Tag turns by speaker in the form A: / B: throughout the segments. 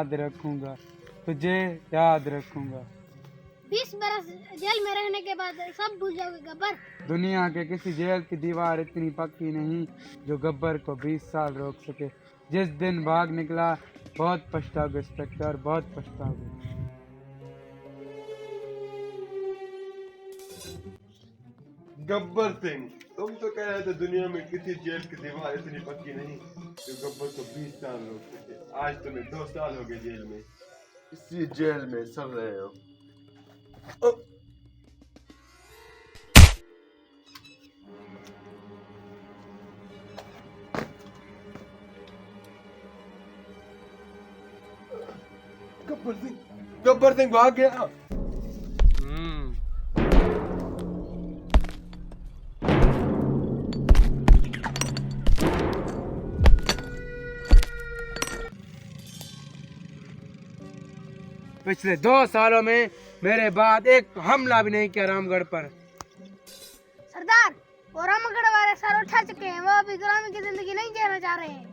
A: याद रखूंगा, तुझे याद रखूंगा।
B: 20 बरस जेल में रहने के बाद सब भूल जाओगे गब्बर।
A: दुनिया के किसी जेल की दीवार इतनी पक्की नहीं जो गब्बर को 20 साल रोक सके। जिस दिन भाग निकला, बहुत पछताओगे इंस्पेक्टर, बहुत पछताओगे।
C: गब्बर सिंह, तुम तो कह रहे थे दुनिया में किसी जेल की दीवार इतनी पक्की नहीं जो गब्बर को 20 साल रोक सके। आज तुम्हें 2 साल हो गए जेल में, इसी जेल में सड़ रहे हो। गब्बर सिंह भाग गया।
A: पिछले 2 सालों में मेरे बाद एक हमला भी नहीं किया रामगढ़ पर।
B: सरदार, वो रामगढ़ वाले सर उठा चुके हैं, वो अभी गुलामी की जिंदगी नहीं जीना चाह रहे हैं।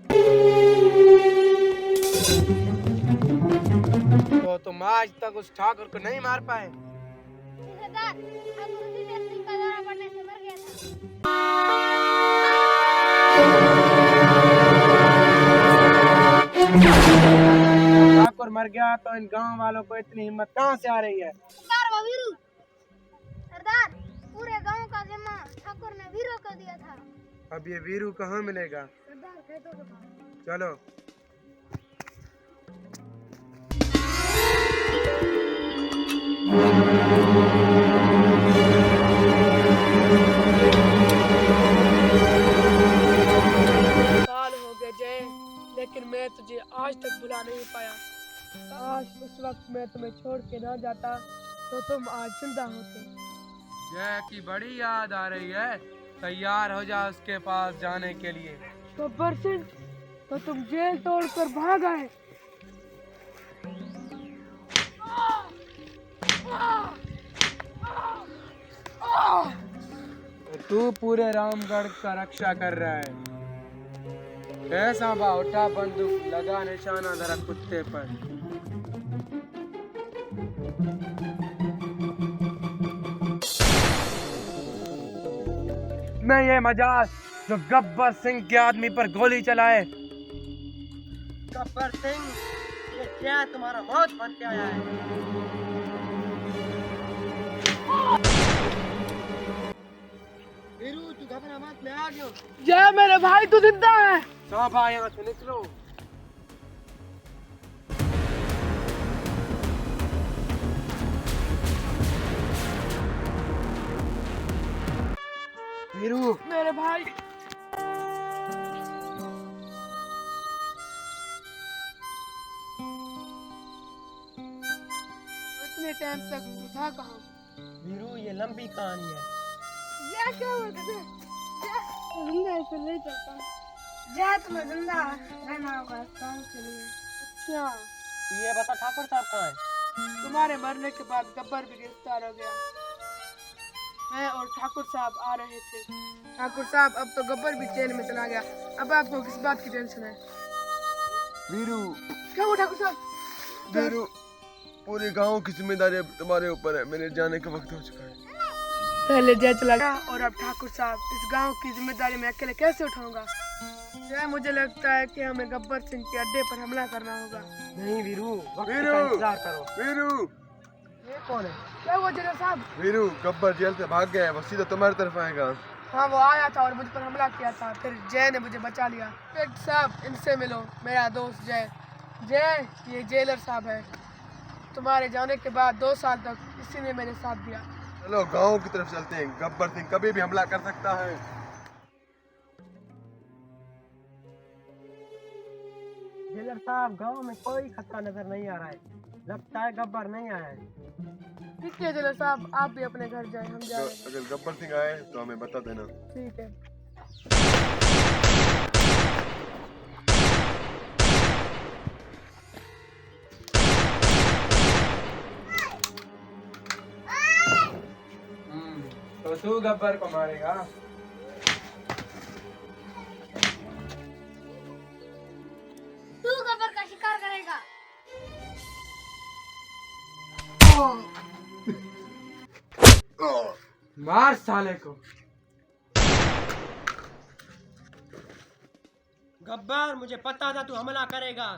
A: तो तुम आज तक उस ठाकुर को नहीं मार पाए?
B: सरदार, ठाकुर उसी देश सिंह का दौरा पड़ने से मर गया था।
A: ठाकुर मर गया तो इन गांव वालों को इतनी हिम्मत कहाँ से आ रही है?
B: सरदार, वो वीरू। सरदार, पूरे गांव का जिम्मा ठाकुर ने वीरू को दिया था।
A: अब ये वीरू कहाँ मिलेगा?
B: सरदार, खेतों के पास।
A: चलो।
D: साल हो गए जय, लेकिन मैं तुझे आज तक भुला नहीं पाया। काश उस वक्त मैं तुम्हें छोड़ के ना जाता तो तुम आज जिंदा होते।
A: जय की बड़ी याद आ रही है, तैयार हो जा उसके पास जाने के लिए।
D: गब्बर सिंह, तो तुम जेल तोड़कर भाग आए।
A: तू पूरे रामगढ़ का रक्षा कर रहा है। ऐसा बा उठा बंदूक, लगा निशाना जरा कुत्ते पर। मैं ये मजाज जो गब्बर सिंह के आदमी पर गोली चलाए।
D: गब्बर सिंह, ये क्या तुम्हारा मौत बन के आया है? वीरू, तू घबरा मत, मैं आ गया। जय मेरे भाई, तू जिंदा है।
A: साहबा यहाँ से निकलो। वीरू,
D: मेरे भाई। इतने टाइम तक तू था कहाँ?
E: वीरू, ये लंबी कहानी है।
B: ये क्या हुआ तुझे?
D: जिंदा ऐसे नहीं चलता।
B: जय, तुम्हें जिंदा रहना होगा इस काम के लिए।
D: अच्छा,
E: ये बता ठाकुर साहब कहाँ है?
D: तुम्हारे मरने के बाद गब्बर भी गिरफ्तार हो गया। मैं और ठाकुर साहब आ रहे थे। ठाकुर साहब, अब तो गब्बर भी जेल में चला गया। अब आपको किस बात की टेंशन है?
C: वीरू,
D: क्या हुआ ठाकुर साहब?
C: वीरू, पूरे गांव की जिम्मेदारी अब तुम्हारे ऊपर है। मेरे जाने का वक्त हो चुका है।
D: पहले जय चला गया और अब ठाकुर साहब, इस गांव की जिम्मेदारी मैं अकेले कैसे उठाऊंगा? जय, मुझे लगता है कि हमें गब्बर सिंह के अड्डे पर हमला करना होगा।
E: नहीं वीरू, वक्त
C: वीरू!
E: का इंतजार करो।
C: वीरू,
E: ये कौन है?
D: क्या हुआ जनरल साहब?
C: वीरू, गब्बर जेल से भाग गया है, वो सीधा तुम्हारी तरफ आएगा।
D: हाँ, वो आया था और मुझ पर हमला किया था, फिर जय ने मुझे बचा लिया। इंस्पेक्टर साहब, इनसे मिलो, मेरा दोस्त जय। जय, ये जेलर साहब है। तुम्हारे जाने के बाद 2 साल तक इसी ने मेरे साथ दिया।
C: चलो गांव की तरफ चलते हैं, गब्बर सिंह कभी भी हमला कर सकता है।
E: जेलर साहब, गांव में कोई खतरा नजर नहीं आ रहा है। लगता है गब्बर नहीं आया है।
D: ठीक है जेलर साहब, आप भी अपने घर जाएं, हम जा रहे हैं।
C: अगर गब्बर सिंह आए तो हमें बता देना।
D: ठीक है।
A: तो तू गब्बर को मारेगा?
B: तू गब्बर का शिकार करेगा।
A: मार साले को।
E: गब्बर, मुझे पता था तू हमला करेगा।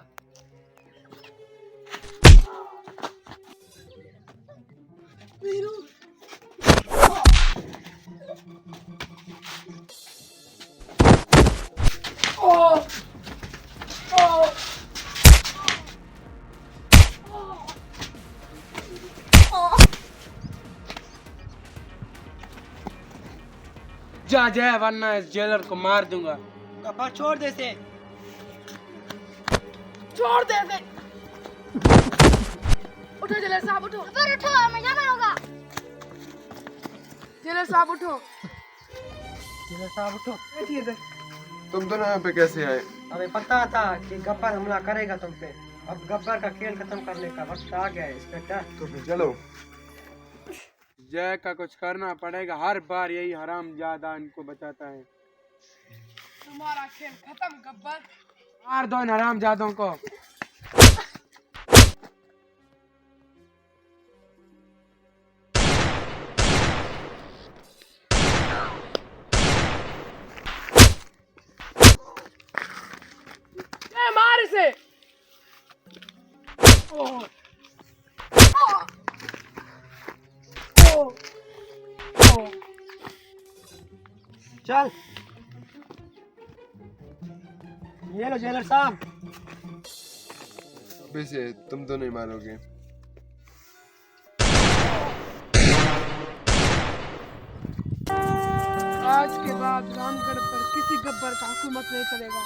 A: जा जय, वरना इस जेलर को मार दूंगा।
E: गब्बर छोड़ दे इसे।
D: छोड़ दे दे। उठो जेलर साहब, उठो।
B: गब्बर उठो, हमें जाना होगा।
D: जेलर साहब उठो।
E: जेलर साहब उठो।
D: बैठिए इधर।
C: तुम दोनों यहाँ पे कैसे आए?
E: हमें पता था कि गब्बर हमला करेगा तुम पे। अब गब्बर का खेल खत्म करने का वक्त आ गया है इंस्पेक्टर।
C: तो फिर चलो।
A: जय का कुछ करना पड़ेगा, हर बार यही हरामजादा इनको बचाता है।
D: तुम्हारा खेल खत्म गब्बर।
A: मार दो इन हरामजादों को।
D: मार इसे। ओह।
E: चल, ये लो जेलर साहब।
C: वैसे तुम तो नहीं मारोगे।
D: आज के बाद रामगढ़ पर किसी गब्बर का हुकूमत नहीं चलेगा।